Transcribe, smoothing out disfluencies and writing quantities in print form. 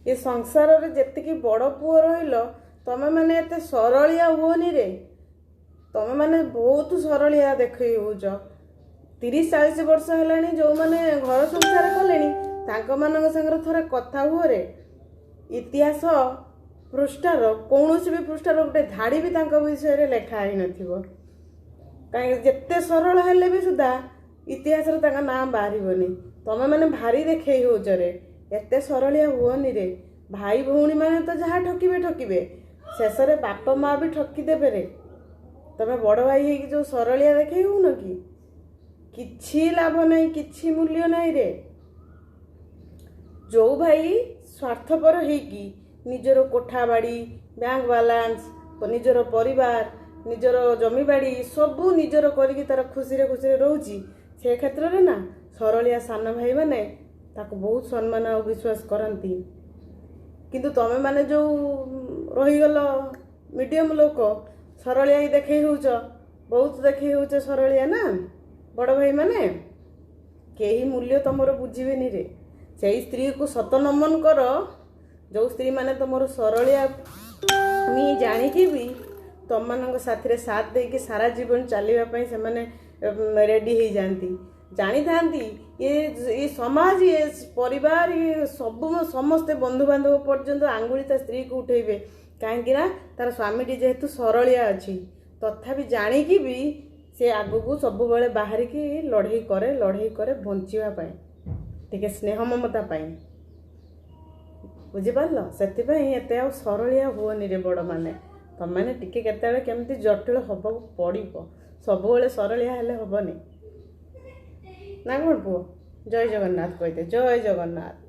ए संसार रे जेतिकी बड़ पुओ रहिलो तमे माने एते सरलिया हुओनी रे। तमे माने बहुत सरलिया देखई होउछ। 30-40 वर्ष हेलानी जो माने घर संसार कलेनी तांको मानक संगर थरे कथा हुओ रे। इतिहास पृष्ठार कौनसी भी पृष्ठार गोटे धाड़ी भी तांको विषय रे लेखा ही नथिबो। कहीं जिते सरल हेले भी सुधा इतिहास रे तांका नाम बाहरिबोनी। तमे माने भारी देखई होउछ रे। एते सरलिया हुओनी रे। भाई भौणी माने तो जहाँ ठकिबे ठकिबे शेष रे बाप माँ भी ठकी देबे रे। तमे बड़ भाई हे कि जो सरलिया देखई होउन कि किछि लाभ नहीं, किछि मूल्य नहीं रे। जो भाई स्वार्थपर हेकी निजर कोठा बाड़ी, बैंक बालांस, निजर परिवार, निजर जमी बाड़ी सबू निजर करिकी तार खुशी रे रहूची से क्षेत्र रे ना सरलिया सान भाई माने ताको बहुत सम्मान और विश्वास करती। किंतु तमे माने जो रहीगल मीडियम लोक सरलिया ही देखई होउछ, बहुत देखई होउछ सरलिया ना बड़ भाई माने केही मूल्य तमरो बुझीबेनी रे। से स्त्री को सत नमन कर जो स्त्री माने तमर सरलिया मी जानिकी भी तुम मान साथी रे साथ दे के सारा जीवन चलने से माने रेडी हो जाती। जानी था ये समाज ये परिवार ये सब समस्ते बंधु बांधव पर्यंत आंगुली ता स्त्री को उठेबे कहीं तार स्वामीटी जेहेतु सरलिया अच्छी तथापि जानिकी भी से आगु को सब बेले बाहर की लड़ाई करे बंचापी टे स्नेह ममता बुझिपार से सरलिया हुओनी रे बड़ माने तुम मैंने टिके केते केमती जटिल हवा पड़ो सब सरलिया हेले हेनी ना कौन पुओ। जय जगन्नाथ कहते जय जगन्नाथ।